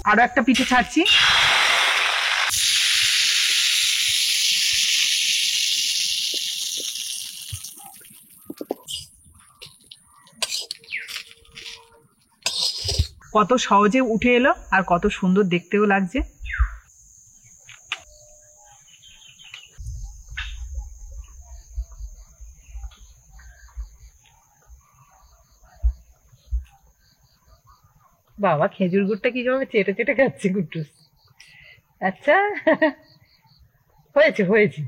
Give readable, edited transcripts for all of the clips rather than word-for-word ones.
আরো একটা পিঠে ছাড়ছি। কত সহজে উঠে এলো আর কত সুন্দর দেখতেও লাগছে। বাবা খেজুর গুড়টা কি ভাবে চেটে চেটে খাচ্ছে গুড্ডুস। আচ্ছা হয়েছে হয়েছে।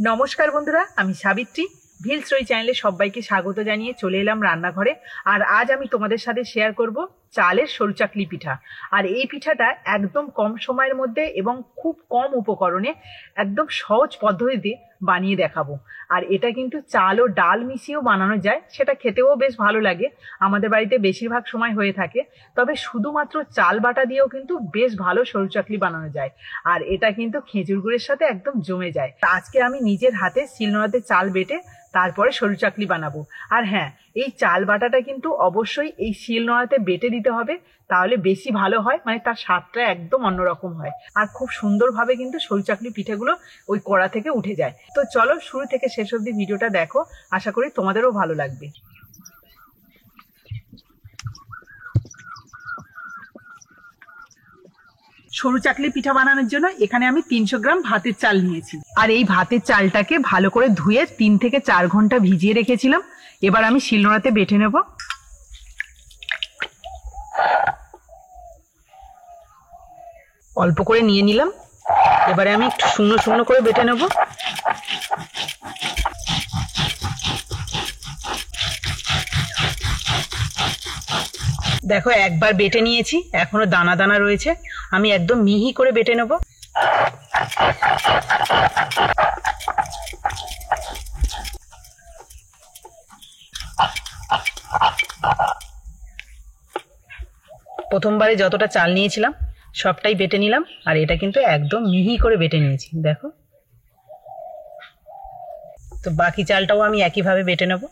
নমস্কার বন্ধুরা, আমি সাবিত্রী। ভিলস রই চ্যানেলে সবাইকে স্বাগত জানিয়ে চলে এলাম রান্নাঘরে। আর আজ আমি তোমাদের সাথে শেয়ার করব চালের সরু চাকলি পিঠা। আর এই পিঠাটা একদম কম সময়ের মধ্যে এবং খুব কম উপকরণে একদম সহজ পদ্ধতিতে বানিয়ে দেখাবো। আর এটা কিন্তু চাল ও ডাল মিশিয়েও বানানো যায়, সেটা খেতেও বেশ ভালো লাগে। আমাদের বাড়িতে বেশিরভাগ সময় হয়ে থাকে। তবে শুধুমাত্র চাল বাটা দিয়েও কিন্তু বেশ ভালো সরু চাকলি বানানো যায়। আর এটা কিন্তু খেজুর গুড়ের সাথে একদম জমে যায়। আজকে আমি নিজের হাতে শিলনোড়াতে চাল বেটে তারপরে সরু চাকলি বানাবো। আর হ্যাঁ, এই চাল বাটাটা কিন্তু অবশ্যই এই শিলনোড়াতে বেটে দিতে হবে, তাহলে বেশি ভালো হয়, মানে তার স্বাদটা একদম অন্যরকম হয়। আর খুব সুন্দরভাবে কিন্তু সরু চাকলি পিঠেগুলো ওই কড়া থেকে উঠে যায়। তো চলো শুরু থেকে শেষ অবধি ভিডিওটা দেখো, আশা করি তোমাদেরও ভালো লাগবে। সরু চাকলি পিঠা বানানোর জন্য এখানে আমি 300 গ্রাম ভাতের চাল নিয়েছি। আর এই ভাতের চালটাকে ভালো করে ধুয়ে 3 থেকে 4 ঘন্টা ভিজিয়ে রেখেছিলাম। এবার আমি শিলনোড়াতে বেটে নেব। অল্প করে নিয়ে নিলাম। এবারে আমি একটু শুকনো শুকনো করে বেটে নেব। দেখো একবার বেটে নিয়েছি, এখনো দানা দানা রয়েছে। আমি একদম মিহি করে বেটে নেব। প্রথমবারে যতটা চাল নিয়েছিলাম সবটাই বেটে নিলাম। আর এটা কিন্তু একদম মিহি করে বেটে নিয়েছি, দেখো। তো বাকি চালটাও আমি একইভাবে বেটে নেব।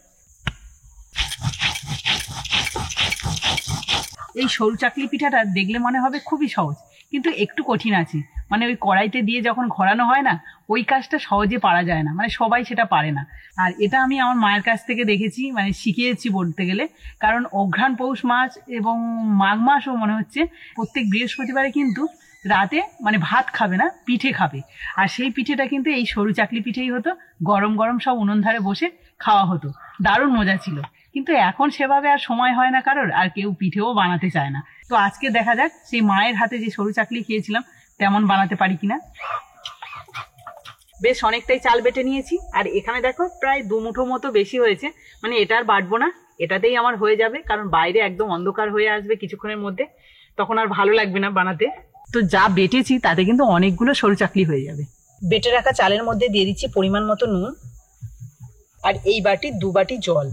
এই সরু চাকলি পিঠাটা দেখলে মনে হবে খুবই সহজ, কিন্তু একটু কঠিন আছে। মানে ওই কড়াইতে দিয়ে যখন ঘোরানো হয় না, ওই কাজটা সহজে পারা যায় না, মানে সবাই সেটা পারে না। আর এটা আমি আমার মায়ের কাছ থেকে দেখেছি, মানে শিখিয়েছি বলতে গেলে। কারণ অঘ্রাণ পৌষ মাস এবং মাঘ মাসও মনে হচ্ছে প্রত্যেক বৃহস্পতিবারে কিন্তু রাতে মানে ভাত খাবে না, পিঠে খাবে। আর সেই পিঠেটা কিন্তু এই সরু চাকলি পিঠেই হতো। গরম গরম সব উনুন ধারে বসে খাওয়া হতো, দারুণ মজা ছিল। কিন্তু এখন সেভাবে আর সময় হয় না কারোর, আর কেউ পিঠেও বানাতে চায় না। তো আজকে দেখা যাক সেই মায়ের হাতে যে সরু চাকলি খেয়েছিলাম তেমন বানাতে পারি কিনা। বেশ অনেকটাই চাল বেটে নিয়েছি। আর এখানে দেখো প্রায় 2 মুঠো মতো বেশি হয়েছে। মানে এটা আর বাটবো না, এটাতেই আমার হয়ে যাবে। কারণ বাইরে একদম অন্ধকার হয়ে আসবে কিছুক্ষণের মধ্যে, তখন আর ভালো লাগবে না বানাতে। তো যা বেটেছি তাতে কিন্তু অনেকগুলো সরু চাকলি হয়ে যাবে। বেটে রাখা চালের মধ্যে দিয়ে দিচ্ছি পরিমাণ মতো নুন। আর এই বাটি 2 বাটি জল।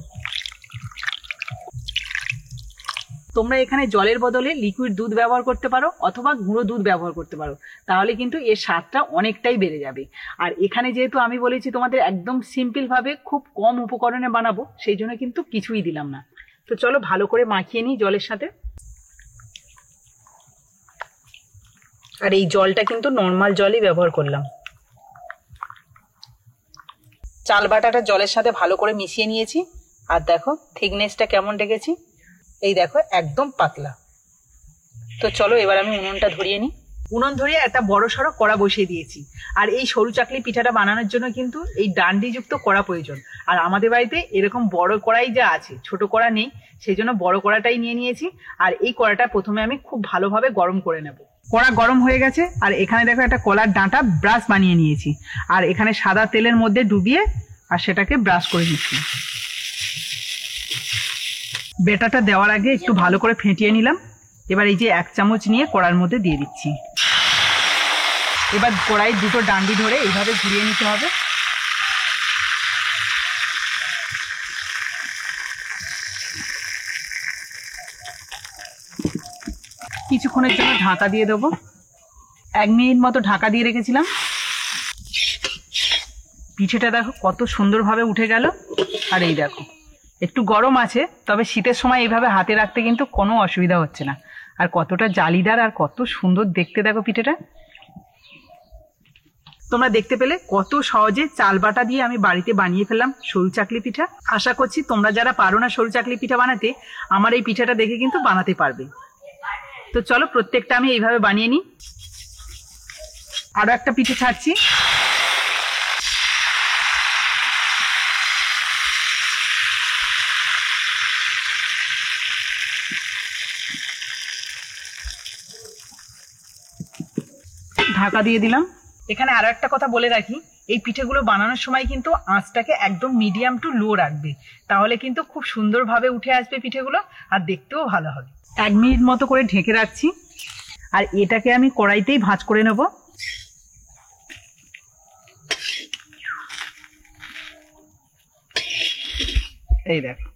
তোমরা এখানে জলের বদলে লিকুইড দুধ ব্যবহার করতে পারো অথবা গুঁড়ো দুধ ব্যবহার করতে পারো, তাহলে কিন্তু এর স্বাদটা অনেকটাই বেড়ে যাবে। আর এখানে যেহেতু আমি বলেছি তোমাদের একদম সিম্পল ভাবে খুব কম উপকরণে বানাবো, সেই জন্য কিন্তু কিছুই দিলাম না। তো চলো ভালো করে মাখিয়ে নিই জলের সাথে। আর এই জলটা কিন্তু নর্মাল জলই ব্যবহার করলাম। চাল বাটাটা জলের সাথে ভালো করে মিশিয়ে নিয়েছি। আর দেখো থিকনেসটা কেমন রেখেছি, এই দেখো একদম পাতলা। তো চলো এবার আমি উনুনটা ধরিয়ে নিই। উনুন ধরিয়ে একটা বড় সড়ো কড়া বসিয়ে দিয়েছি। আর এই সরু চাকলি পিঠাটা বানানোর জন্য কিন্তু এই ডান্ডিযুক্ত কড়া প্রয়োজন। আর আমাদের বাড়িতে এরকম বড় কড়াই যা আছে, ছোট কড়া নেই, সেই জন্য বড় কড়াটাই নিয়ে নিয়েছি। আর এই কড়াটা প্রথমে আমি খুব ভালোভাবে গরম করে নেব। কড়া গরম হয়ে গেছে। আর এখানে দেখো একটা কলার ডাঁটা ব্রাশ বানিয়ে নিয়েছি। আর এখানে সাদা তেলের মধ্যে ডুবিয়ে আর সেটাকে ব্রাশ করে নিচ্ছি। বেটাটা দেওয়ার আগে একটু ভালো করে ফেটিয়ে নিলাম। এবার এই যে 1 চামচ নিয়ে কড়ার মধ্যে দিয়ে দিচ্ছি। এবার কড়াই দুটো ডান্ডি ধরে এইভাবে ঘুরিয়ে নিতে হবে। কিছুক্ষণের জন্য ঢাকা দিয়ে দেবো। 1 মিনিট মতো ঢাকা দিয়ে রেখেছিলাম। পিঠেটা দেখো কত সুন্দরভাবে উঠে গেল। আর এই দেখো একটু গরম আছে, তবে শীতের সময় এইভাবে হাতে রাখতে কিন্তু কোনো অসুবিধা হচ্ছে না। আর কতটা জালিদার আর কত সুন্দর দেখতে দেখো পিঠেটা। তোমরা দেখতে পেলে কত সহজে চাল বাটা দিয়ে আমি বাড়িতে বানিয়ে ফেললাম সরু চাকলি পিঠা। আশা করছি তোমরা যারা পারো না সরু চাকলি পিঠা বানাতে, আমার এই পিঠাটা দেখে কিন্তু বানাতে পারবে। তো চলো প্রত্যেকটা আমি এইভাবে বানিয়ে নিই। আরো একটা পিঠে ছাড়ছি। ঢাকা দিয়ে দিলাম। এখানে আরো একটা কথা বলে রাখি, এই পিঠেগুলো বানানোর সময় কিন্তু আঁচটাকে একদম মিডিয়াম টু লো রাখবে, তাহলে কিন্তু খুব সুন্দরভাবে উঠে আসবে পিঠেগুলো, আর দেখতেও ভালো হবে। 1 মিনিট মতো করে ঢেকে রাখছি। আর এটাকে আমি কড়াইতেই ভাঁজ করে নেব। এই দেখো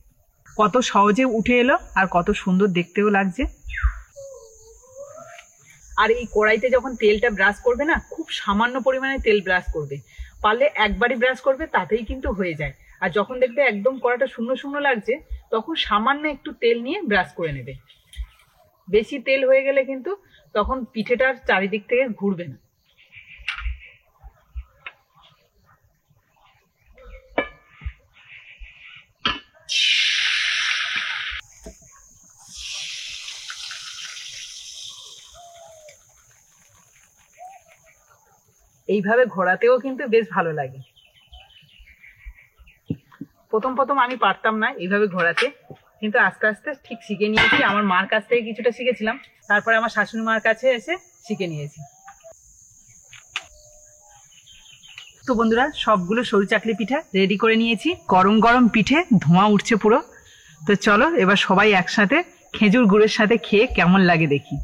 কত সহজে উঠে এলো আর কত সুন্দর দেখতেও লাগছে। আর এই কড়াইতে যখন তেলটা ব্রাশ করবে না, খুব সামান্য পরিমাণে তেল ব্রাশ করবে, পারলে একবারই ব্রাশ করবে, তাতেই কিন্তু হয়ে যায়। আর যখন দেখবে একদম কড়াইটা শূন্য শূন্য লাগছে, তখন সামান্য একটু তেল নিয়ে ব্রাশ করে নেবে। বেশি তেল হয়ে গেলে কিন্তু তখন পিঠেটার চারিদিক থেকে ঘুরবে না। এইভাবে ঘোরাতেও কিন্তু বেশ ভালো লাগে। প্রথম প্রথম আমি পারতাম না এইভাবে ঘোরাতে, কিন্তু আস্তে আস্তে ঠিক শিখে নিয়েছি। আমার মার কাছ থেকে কিছুটা শিখেছিলাম, তারপরে আমার শাশুড়ি মার কাছে এসে শিখে নিয়েছি। তো বন্ধুরা, সবগুলো সরু চাকলি পিঠা রেডি করে নিয়েছি। গরম গরম পিঠে ধোঁয়া উঠছে পুরো। তো চলো এবার সবাই একসাথে খেজুর গুড়ের সাথে খেয়ে কেমন লাগে দেখি।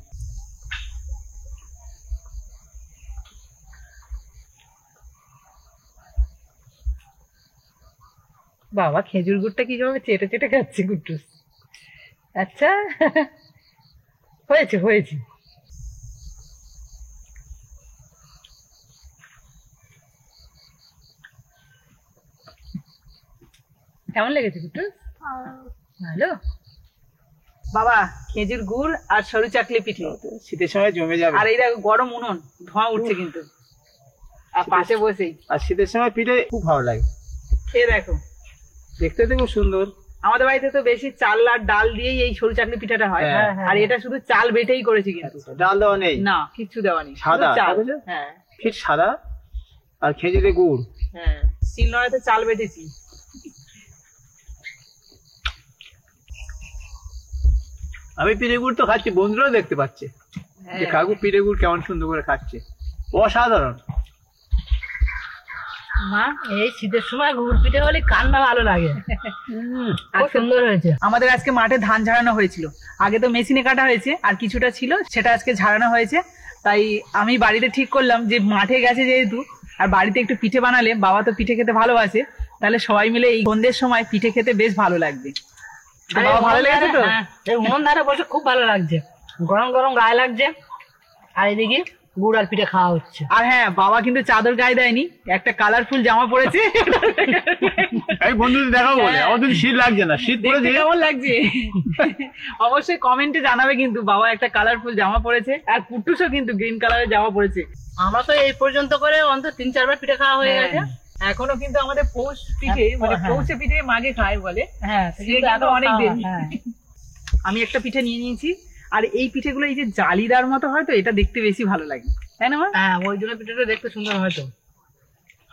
বাবা, খেজুর গুড়টা কিভাবে চেটে চেটে খাচ্ছে গুট্টুস। আচ্ছা, হয়েছে হয়েছে। কেমন লেগেছে গুট্টুস? ভালো। বাবা, খেজুর গুড় আর সরু চাকলি পিঠে শীতের সময় জমে যাবে। আর এই দেখো গরম উনুন, ধোঁয়া উঠছে কিন্তু, আর পাশে বসেই। আর শীতের সময় পিঠে খুব ভালো লাগে খেয়ে দেখো, দেখতে তো খুব সুন্দর। আমাদের বাড়িতে তো বেশি চাল আর ডাল দিয়েই এই সরু চাকলি পিঠাটা হয়। আর এটা শুধু চাল বেটেই করেছি, কিন্তু ডাল দেওয়া নেই, না কিচ্ছু দেওয়া নেই, সাদা চাল। হ্যাঁ, ফিট সাদা আর খেজুরে গুড়। হ্যাঁ, শিলনোড়াতে চাল বেটেছি। আমি পিঠে গুড় তো খাচ্ছি, বন্ধুরাও দেখতে পাচ্ছে যে কাকু পিঠে গুড় কেমন সুন্দর করে খাচ্ছে, অসাধারণ। মা, এই শীতের সময় গুড় পিঠে হলে কান্না ভালো লাগে। খুব সুন্দর হয়েছে। আমাদের আজকে মাঠে ধান ঝাড়ানো হয়েছিল। আগে তো মেশিনে কাটা হয়েছে, আর কিছুটা ছিল সেটা আজকে ঝাড়ানো হয়েছে। তাই আমি বাড়িতে ঠিক করলাম যে মাঠে গেছে যেহেতু, আর বাড়িতে একটু পিঠে বানালে, বাবা তো পিঠে খেতে ভালোবাসে, তাহলে সবাই মিলে এই সন্ধ্যের সময় পিঠে খেতে বেশ ভালো লাগবে। বাবা, ভালো লেগেছে তো? এই উনুন ধারে বসে খুব ভালো লাগছে, গরম গরম গায়ে লাগছে, আর এদিকে গুড় আর পিঠে খাওয়া হচ্ছে। আর হ্যাঁ, বাবা কিন্তু চাদর গায়ে দেয়নি, একটা কালারফুল জামা পরেছে। এই বন্ধুদের দেখাবো বলে, আমাদের শীত লাগছে না, শীত পড়েছে। কেমন লাগছে অবশ্যই কমেন্টে জানাবে। কিন্তু বাবা একটা কালারফুল জামা পরেছে, আর কুট্টুসও কিন্তু গ্রিন কালারের জামা পরেছে। আমরা তো এই পর্যন্ত করে অন্তত 3-4 বার পিঠে খাওয়া হয়ে গেছে। এখনো কিন্তু আমাদের পৌষ পিঠে, মানে পৌষে পিঠে মাগে খায় বলে। হ্যাঁ, অনেক দিন। আমি একটা পিঠে নিয়ে নিয়েছি, আর এই পিঠেগুলো এই যে জালিদার মতো হয়, তো এটা দেখতে বেশি ভালো লাগে, তাই না? হ্যাঁ, ওই জন্য পিঠেটা দেখতে সুন্দর হয়তো।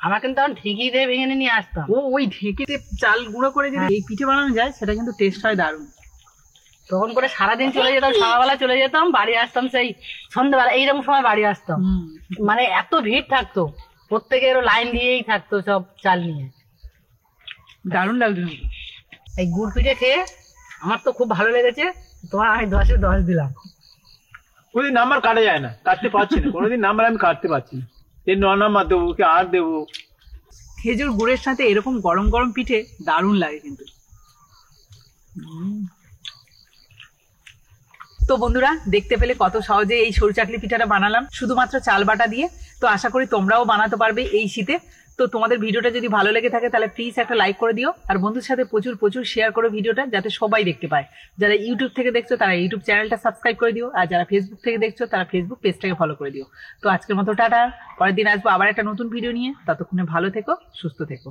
আমরা কিন্তু তখন ঢেকি দিয়ে ভেঙে নিয়ে আসতাম। ওই ঢেঁকিতে চাল গুঁড়ো করে যদি এই পিঠে বানানো যায়, সেটা কিন্তু টেস্ট হয় দারুণ। তখন করে সারাদিন চলে যেতাম, সকালবেলা চলে যেতাম, বাড়ি আসতাম সেই সন্ধ্যাবেলা, এইরকম সময় বাড়ি আসতাম। মানে এত ভিড় থাকতো, প্রত্যেকের লাইন দিয়েই থাকতো সব চাল নিয়ে। দারুণ লাগলো। এই গুড় পিঠে খেয়ে আমার তো খুব ভালো লেগেছে। তোমার আমি 10-এ 10 দিলাম। কোনদিন নাম্বার কাটা যায় না, কাটতে পারছি না, কোনোদিন নাম্বার আমি কাটতে পারছি না। এই 9 নাম্বার দেবো কি 8 দেবো। খেজুর গুড়ের সাথে এরকম গরম গরম পিঠে দারুণ লাগে কিন্তু। তো বন্ধুরা, দেখতে পেলে কত সহজে এই সরু চাকলি পিঠাটা বানালাম শুধুমাত্র চাল বাটা দিয়ে। তো আশা করি তোমরাও বানাতে পারবে এই শীতে। তো তোমাদের ভিডিওটা যদি ভালো লেগে থাকে তাহলে প্লিজ একটা লাইক করে দিও, আর বন্ধুর সাথে প্রচুর প্রচুর শেয়ার করো ভিডিওটা, যাতে সবাই দেখতে পায়। যারা ইউটিউব থেকে দেখছো তারা ইউটিউব চ্যানেলটা সাবস্ক্রাইব করে দিও, আর যারা ফেসবুক থেকে দেখছো তারা ফেসবুক পেজটাকে ফলো করে দিও। তো আজকের মতো টাটা, পরের দিন আসবো আবার একটা নতুন ভিডিও নিয়ে। ততক্ষণে ভালো থেকো, সুস্থ থেকো।